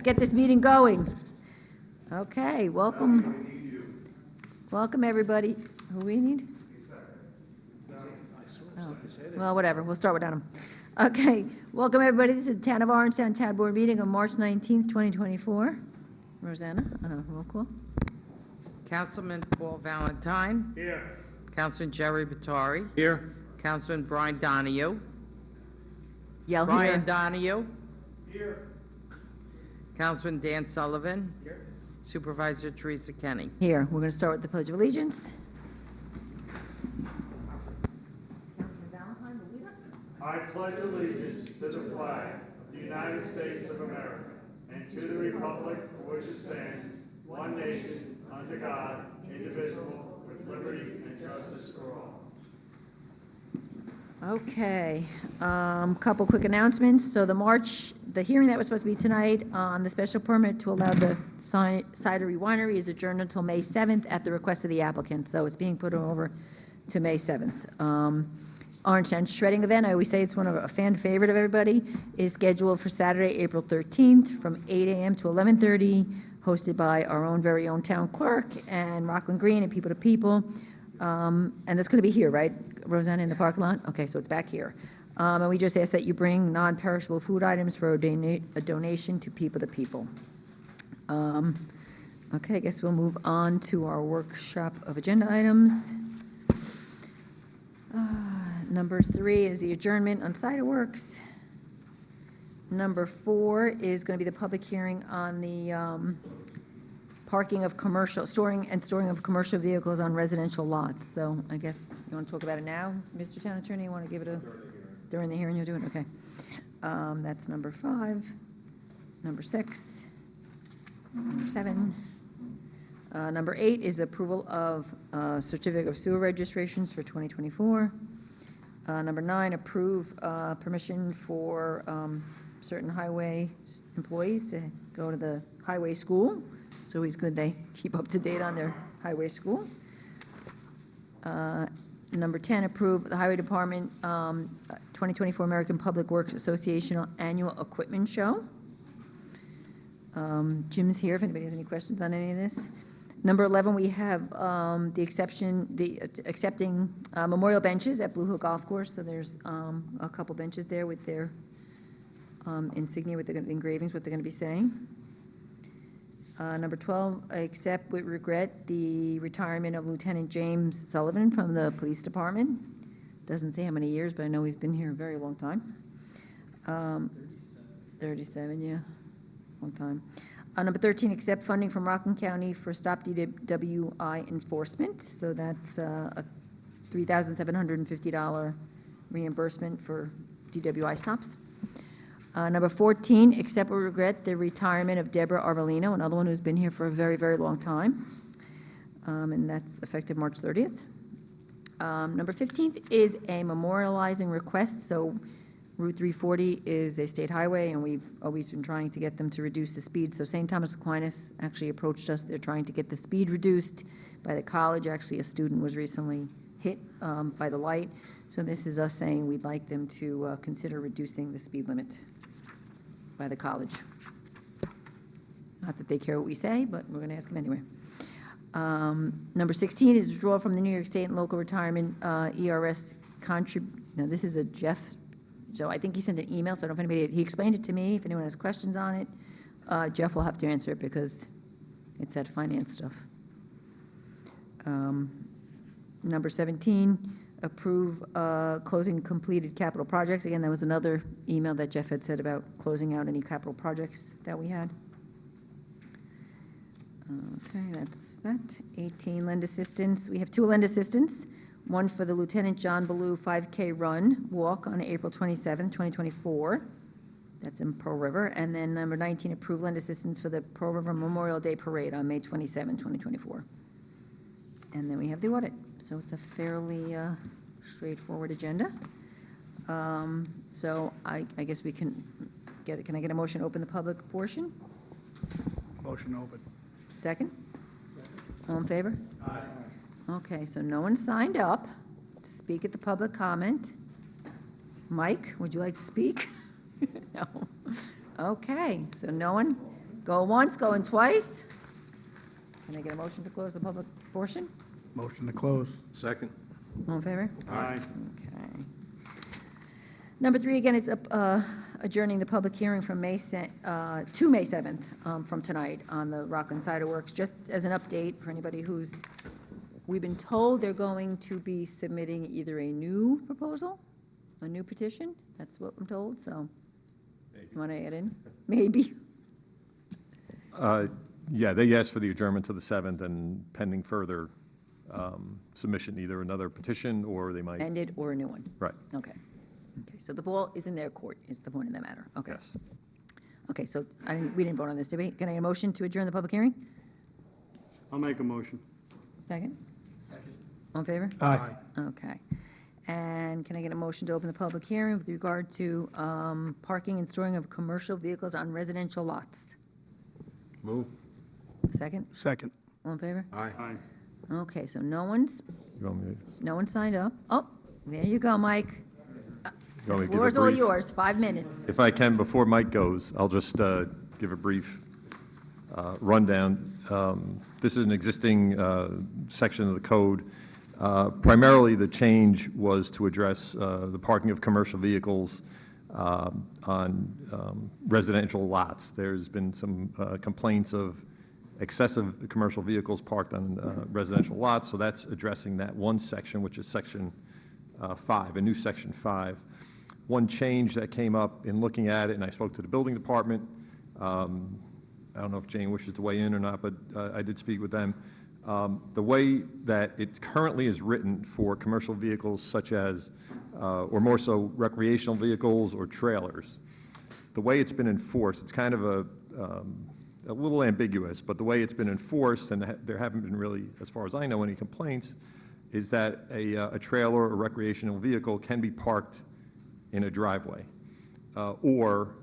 get this meeting going. Okay, welcome. Welcome, everybody. Who we need? Oh, well, whatever, we'll start without him. Okay, welcome, everybody. This is the Town of Orangetown Town Board meeting on March 19th, 2024. Rosanna, on a roll call. Councilman Paul Valentine. Here. Councilman Jerry Batari. Here. Councilman Brian Donahue. Yell Brian here. Donahue. Here. Councilman Dan Sullivan. Here. Supervisor Teresa Kenny. Here, we're going to start with the Pledge of Allegiance. Councilman Valentine will lead us. I pledge allegiance to the flag of the United States of America and to the republic for which it stands, one nation, under God, indivisible, with liberty and justice for all. Okay, couple quick announcements. So the hearing that was supposed to be tonight on the special permit to allow the cidery winery is adjourned until May 7th at the request of the applicant. So it's being put over to May 7th. Orangetown shredding event, I always say it's a fan favorite of everybody, is scheduled for Saturday, April 13th from 8 a.m. to 11:30, hosted by our own very own town clerk and Rockland Green and People to People. And that's going to be here, right, Rosanna, in the parking lot? Okay, so it's back here. And we just ask that you bring non-perishable food items for a donation to People to People. Okay, I guess we'll move on to our workshop of agenda items. Number 3 is the adjournment on Ciderworks. Number 4 is going to be the public hearing on the parking of storing of commercial vehicles on residential lots. So I guess you want to talk about it now, Mr. Town Attorney? You want to give it during the hearing you'll do it? Okay. That's number 5. Number 6. Number 7. Number 8 is approval of certificate of sewer registrations for 2024. Number 9, approve permission for certain highway employees to go to the highway school. It's always good they keep up to date on their highway school. Number 10, approve the Highway Department 2024 American Public Works Association Annual Equipment Show. Jim's here if anybody has any questions on any of this. Number 11, we have accepting memorial benches at Blue Hill Golf Course. So there's a couple benches there with their insignia, with the engravings, what they're going to be saying. Number 12, accept with regret the retirement of Lieutenant James Sullivan from the police department. Doesn't say how many years, but I know he's been here a very long time. 37, yeah, long time. Number 13, accept funding from Rockland County for Stop DWI enforcement. So that's a $3,750 reimbursement for DWI stops. Number 14, accept with regret the retirement of Deborah Arbolino, another one who's been here for a very, very long time. And that's effective March 30th. Number 15 is a memorializing request. So Route 340 is a state highway, and we've always been trying to get them to reduce the speed. So St. Thomas Aquinas actually approached us. They're trying to get the speed reduced by the college. Actually, a student was recently hit by the light. So this is us saying we'd like them to consider reducing the speed limit by the college. Not that they care what we say, but we're going to ask them anyway. Number 16 is withdrawal from the New York State and local retirement ERS Now, this is a Jeff. So I think he sent an email, so I don't know if anybody, he explained it to me. If anyone has questions on it, Jeff will have to answer it because it's that finance stuff. Number 17, approve closing completed capital projects. Again, that was another email that Jeff had said about closing out any capital projects that we had. Okay, that's that. 18, lend assistance. We have 2 lend assistance. One for the Lieutenant John Ballou 5K run walk on April 27, 2024. That's in Pearl River. And then number 19, approve lend assistance for the Pearl River Memorial Day Parade on May 27, 2024. And then we have the audit. So it's a fairly straightforward agenda. So I guess we can can I get a motion to open the public portion? Motion open. Second? All in favor? Aye. Okay, so no one signed up to speak at the public comment. Mike, would you like to speak? No. Okay, so no one. Go once, going twice. Can I get a motion to close the public portion? Motion to close. Second. All in favor? Aye. Okay. Number 3, again, is adjourning the public hearing from May 7th from tonight on the Rockland Cider Works. Just as an update for anybody we've been told they're going to be submitting either a new proposal, a new petition. That's what I'm told, so. You want to add in? Maybe. Yeah, they asked for the adjournment to the 7th and pending further submission, either another petition or they might. Ended or a new one? Right. Okay. Okay, so the ball is in their court, is the point of the matter. Okay. Yes. Okay, so we didn't vote on this, did we? Can I get a motion to adjourn the public hearing? I'll make a motion. Second? Second. All in favor? Aye. Okay. And can I get a motion to open the public hearing with regard to parking and storing of commercial vehicles on residential lots? Move. Second? Second. All in favor? Aye. Aye. Okay, so no one signed up. Oh, there you go, Mike. You want me to give a Floor's all brief? yours, 5 minutes. If I can, before Mike goes, I'll just give a brief rundown. This is an existing section of the code. Primarily, the change was to address the parking of commercial vehicles on residential lots. There's been some complaints of excessive commercial vehicles parked on residential lots, so that's addressing that one section, which is Section 5, a new Section 5. One change that came up in looking at it, and I spoke to the building department, I don't know if Jane wishes to weigh in or not, but I did speak with them. The way that it currently is written for commercial vehicles such as, or more so recreational vehicles or trailers, the way it's been enforced, it's kind of a little ambiguous, but the way it's been enforced, and there haven't been really, as far as I know, any complaints, is that a trailer or recreational vehicle can be parked in a driveway or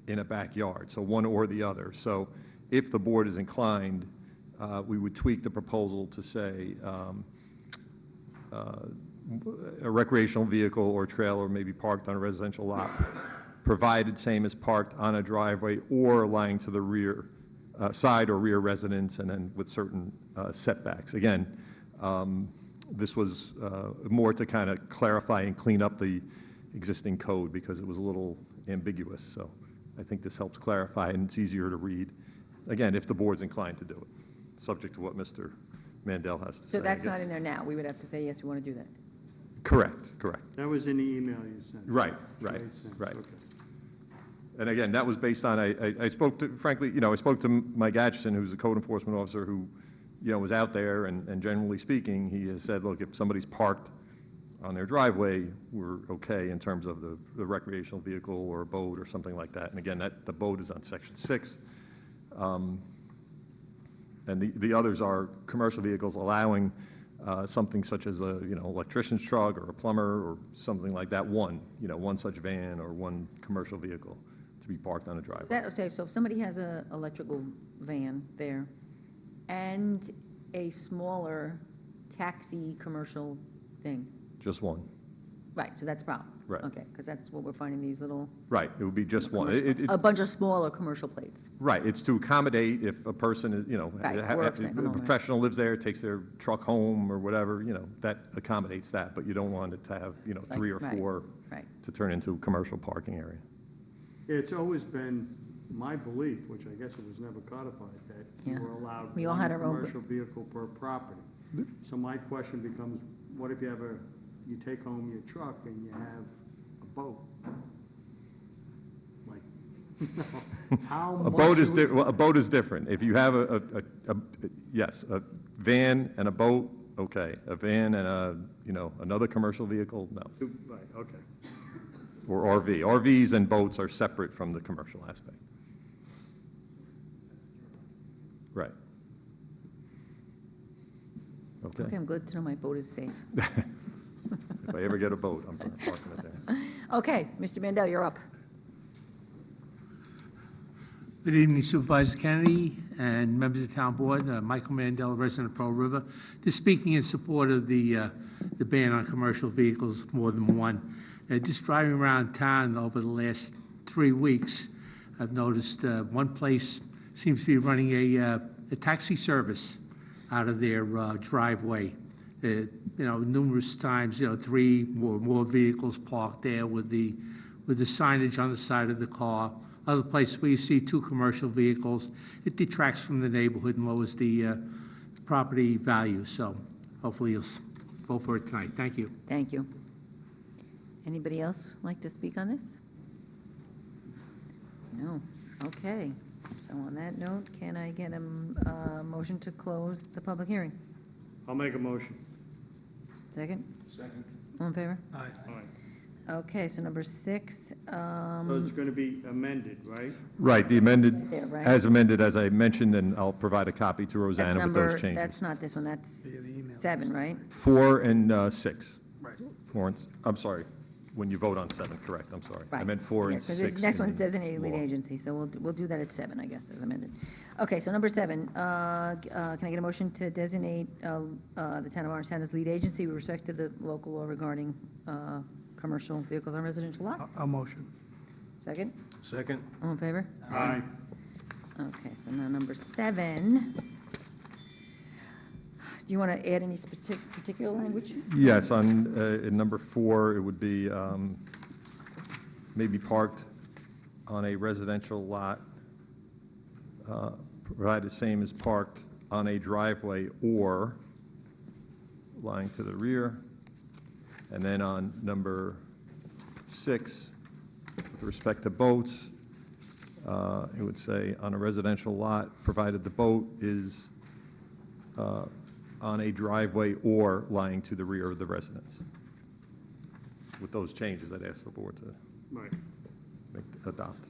in a backyard, so one or the other. So if the board is inclined, we would tweak the proposal to say a recreational vehicle or trailer may be parked on a residential lot, provided same as parked on a driveway or lying to the rear, side or rear residence, and then with certain setbacks. Again, this was more to kind of clarify and clean up the existing code because it was a little ambiguous. So I think this helps clarify and it's easier to read. Again, if the board's inclined to do it, subject to what Mr. Mandel has to say. So that's I not guess. in there now. We would have to say, yes, we want to do that. Correct, correct. That was in the email you sent. Right, right, Made sense, right. okay. And again, that was based on, I spoke to, frankly, I spoke to Mike Atchison, who's a code enforcement officer who, was out there, and generally speaking, he has said, look, if somebody's parked on their driveway, we're okay in terms of the recreational vehicle or a boat or something like that. And again, the boat is on Section 6. And the others are commercial vehicles allowing something such as a, electrician's truck or a plumber or something like that, one such van or one commercial vehicle to be parked on a driveway. So if somebody has an electrical van there and a smaller taxi commercial thing, Just one. right, so that's a problem? Right. Okay, because that's what we're finding, these little, Right, it would be just one. a bunch of smaller commercial plates. Right, it's to accommodate if a person is, Right, works and come a home, right. professional lives there, takes their truck home or whatever, that accommodates that, but you don't want it to have, 3 or Right, 4 right. to turn into a commercial parking area. It's always been my belief, which I guess it was never codified, that you Yeah. were allowed We all one had our own, commercial vehicle per property. So my question becomes, what if you take home your truck and you have a boat? Like, how much? A boat is different. If you have yes, a van and a boat, okay. A van and another commercial vehicle, no. Right, okay. Or RV. RVs and boats are separate from the commercial aspect. Right. Okay, Okay. I'm glad to know my boat is safe. If I ever get a boat, I'm parking it there. Okay, Mr. Mandel, you're up. Good evening Supervisor Kennedy and members of the town board. Michael Mandel, resident of Pearl River. Just speaking in support of the ban on commercial vehicles, more than one. Just driving around town over the last 3 weeks, I've noticed one place seems to be running a taxi service out of their driveway. Numerous times, 3 or more vehicles parked there with the signage on the side of the car. Other places where you see 2 commercial vehicles, it detracts from the neighborhood and lowers the property value. So hopefully you'll vote for it tonight. Thank you. Thank you. Anybody else like to speak on this? No. Okay. So on that note, can I get a motion to close the public hearing? I'll make a motion. Second? Second. All in favor? Aye. All right. Okay, so number 6, So it's going to be amended, right? Right, the amended, There, right. as amended, as I mentioned, and I'll provide a copy to that's Rosanna with number, those changes. that's not this one, that's Yeah, the email. 7, right? 4 and 6. Right. 4 and, I'm sorry, when you vote on 7, correct, I'm sorry. I Right. meant 4 and Because 6. this next one's in designated lead law. agency, so we'll do that at 7, I guess, as amended. Okay, so number 7, can I get a motion to designate the town of Orangetown as lead agency with respect to the local law regarding commercial vehicles on residential lots? I'll motion. Second? Second. All in favor? Aye. Okay, so now number 7. Do you want to add any particular language? Yes, on, in number 4, it would be maybe parked on a residential lot, provided same as parked on a driveway or lying to the rear. And then on number 6, with respect to boats, it would say on a residential lot, provided the boat is on a driveway or lying to the rear of the residence. With those changes, I'd ask the board to Right. adopt.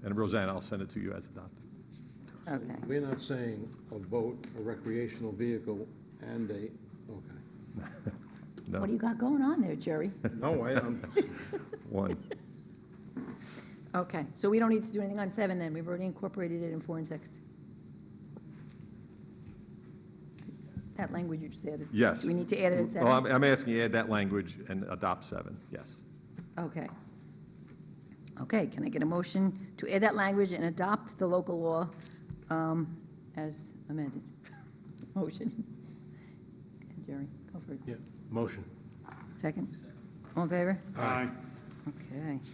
And Rosanna, I'll send it to you as adopted. Okay. We're not saying a boat, a recreational vehicle, and a, okay. No, What do you got going on there, Jerry? No, I'm, 1. Okay, so we don't need to do anything on 7 then, we've already incorporated it in 4 and 6. That language you just added? Yes. Do we need to add it at 7? Well, I'm asking you to add that language and adopt 7, yes. Okay. Okay, can I get a motion to add that language and adopt the local law as amended? Motion. Jerry, go for it. yeah, motion. Second? All in favor? Aye. Okay. Thank you.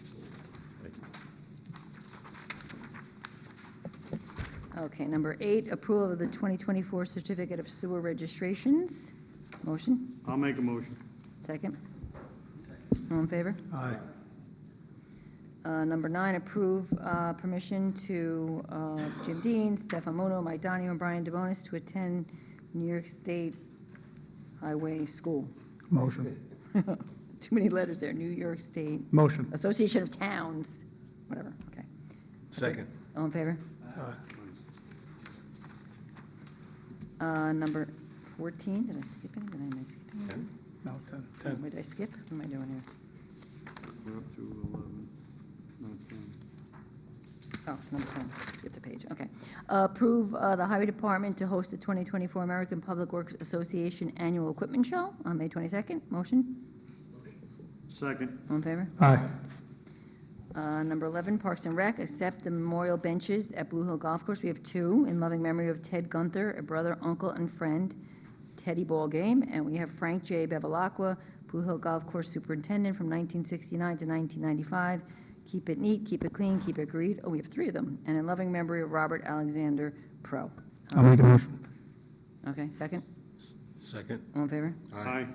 Okay, number 8, approval of the 2024 Certificate of Sewer Registrations. Motion? I'll make a motion. Second? All in favor? Aye. Number 9, approve permission to Jim Dean, Stefan Mono, Mike Donahue, and Brian DeBonis to attend New York State Highway School. Motion. Too many letters there, New York State Motion. Association of Towns, whatever, okay. Second. All in favor? Number 14, did I skip any? Did I skip any? No, 10. What did I skip? What am I doing here? We're up to 11. No, 10. Oh, number 10, skipped a page, okay. Approve the Highway Department to host the 2024 American Public Works Association Annual Equipment Show on May 22nd. Motion? Second. All in favor? Aye. Number 11, Parks and Rec, accept the memorial benches at Blue Hill Golf Course. We have 2 in loving memory of Ted Gunther, a brother, uncle, and friend, Teddy Ball Game. And we have Frank J. Bevilacqua, Blue Hill Golf Course Superintendent from 1969 to 1995. Keep it neat, keep it clean, keep it green. Oh, we have 3 of them. And in loving memory of Robert Alexander Pro. I'll make a motion. Okay, second? Second. All in favor? Aye.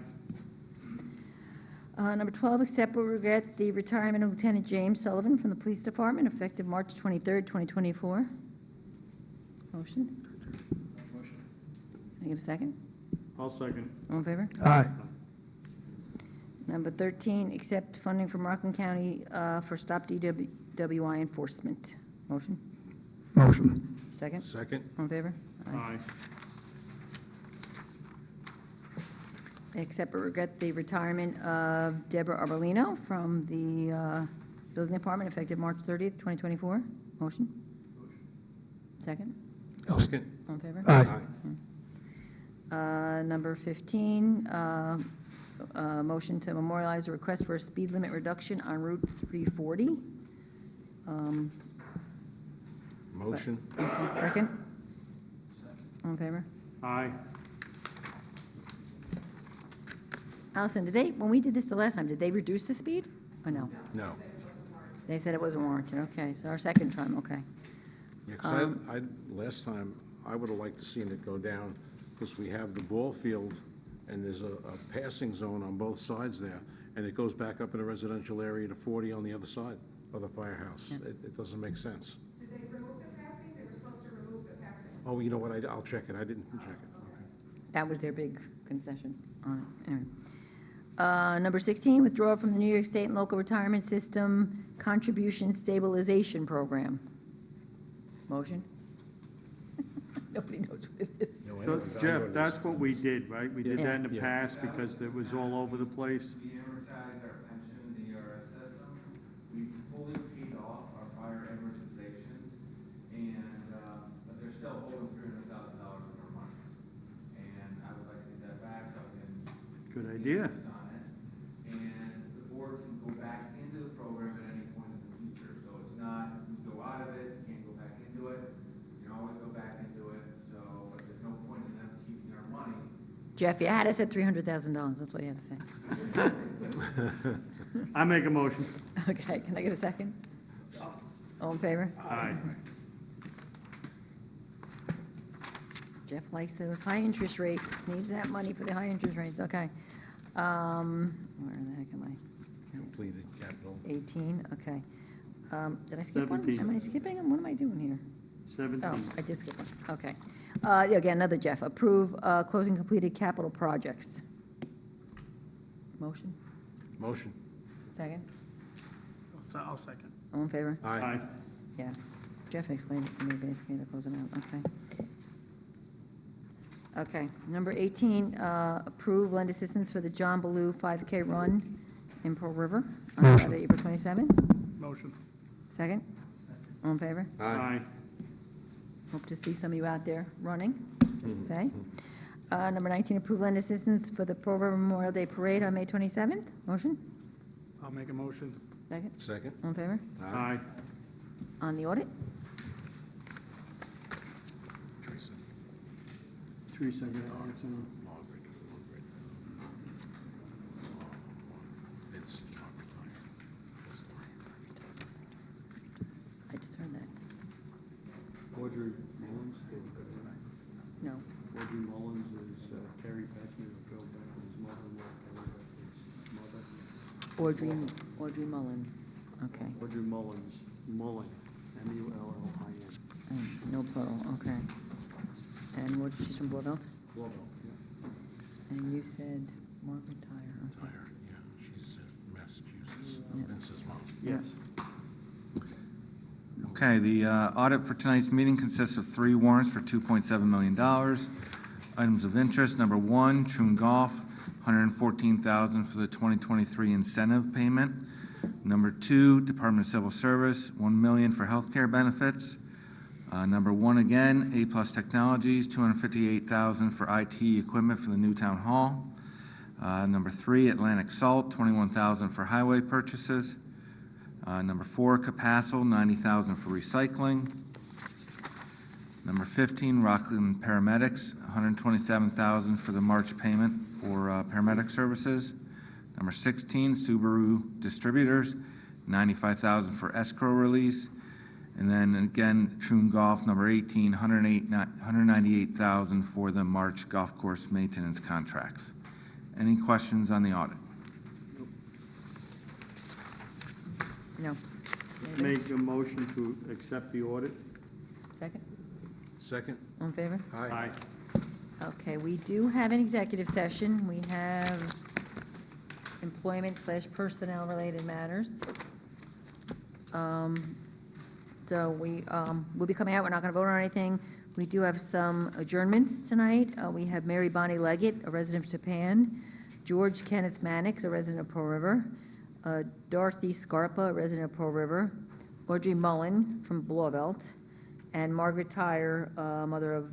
Number 12, accept with regret the retirement of Lieutenant James Sullivan from the Police Department effective March 23rd, 2024. Motion? Can I get a second? I'll second. All in favor? Aye. Number 13, accept funding from Rockland County for Stop DWI enforcement. Motion? Motion. Second? Second. All in favor? Aye. Accept with regret the retirement of Deborah Arbolino from the Building Department effective March 30th, 2024. Motion? Second? Second. All in favor? Aye. Number 15, motion to memorialize a request for a speed limit reduction on Route 340. Motion? Second? All in favor? Aye. Allison, when we did this the last time, did they reduce the speed or no? No. They said it wasn't warranted, okay, so our second time, okay. Yeah, 'cause last time, I would have liked to seen it go down, because we have the ball field, and there's a passing zone on both sides there, and it goes back up in a residential area to 40 on the other side of the firehouse. It doesn't make sense. Did they remove the passing? They were supposed to remove the passing. Oh, you know what, I'll check it, I didn't check it, okay. That was their big concession on it, anyway. Number 16, withdraw from the New York State and Local Retirement System Contribution Stabilization Program. Motion? Nobody knows what it is. No, I So, know the value Jeff, of this. that's what we did, right? We did that in the Yeah. past because it was all over the place. We amortized our pension in the ERS system. We fully paid off our prior amortizations, and, but they're still owing $300,000 of our monies. And I would like to get that back so I can. Good idea. invest on it. And the board can go back into the program at any point in the future. So it's not, you go out of it, you can't go back into it. You can always go back into it, so, but there's no point in them keeping their money. Jeff, you had us at $300,000, that's what you had to say. I make a motion. Okay, can I get a second? All in favor? Aye. Jeff likes those high interest rates, needs that money for the high interest rates, okay. Where the heck am I? Completed capital. 18, okay. Did I skip one? 17. Am I skipping them? What am I doing here? 17. Oh, I did skip one, okay. Again, another Jeff, approve closing completed capital projects. Motion, Motion? second? I'll second. All in favor? Aye. Yeah. Jeff explained it to me, basically, to close it out, okay. Okay, number 18, approve lend assistance for the John Ballou 5K run in Pearl River on Motion. Saturday, April 27th. Motion. Second? All in favor? Aye. Hope to see some of you out there running, just to say. Number 19, approve lend assistance for the Pearl River Memorial Day Parade on May 27th. Motion? I'll make a motion. Second? Second? All in favor? Aye. On the audit? Teresa? Teresa, Margaret. Margaret. Vince, Margaret. I just heard that. Audrey Mullins, No. Audrey Mullins is Terry Beckman, Bill Beckman's mother-in-law, Terry Beckman's mother. Audrey Mullen. Okay. Audrey Mullins, Mullen, M-U-L-L-I-N. No plural, okay. And what, she's from Blauvelt? Global, yeah. And you said Margaret Tyre, okay. Tyre, yeah, she's Massachusetts. Yeah. Vince's mom. Yes. Okay, the audit for tonight's meeting consists of 3 warrants for $2.7 million. Items of interest, number 1, Troon Golf, $114,000 for the 2023 incentive payment. Number 2, Department of Civil Service, $1 million for healthcare benefits. Number 1 again, A+ Technologies, $258,000 for IT equipment for the new town hall. Number 3, Atlantic Salt, $21,000 for highway purchases. Number 4, Capassel, $90,000 for recycling. Number 15, Rockland Paramedics, $127,000 for the March payment for paramedic services. Number 16, Subaru Distributors, $95,000 for escrow release. And then again, Troon Golf, number 18, $198,000 for the March golf course maintenance contracts. Any questions on the audit? No. Make a motion to accept the audit. Second? Second? All in favor? Aye. Okay, we do have an executive session. We have employment/personnel-related matters. So we'll be coming out, we're not going to vote on anything. We do have some adjournments tonight. We have Mary Bonnie Leggett, a resident of Tappan, George Kenneth Mannix, a resident of Pearl River, Dorothy Scarpa, a resident of Pearl River, Audrey Mullen from Blauvelt, and Margaret Tyre, mother of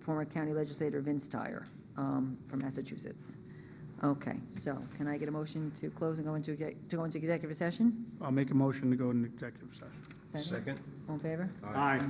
former county legislator Vince Tyre from Massachusetts. Okay, so can I get a motion to close and go into executive session? I'll make a motion to go into executive session. Second? All in favor? Aye.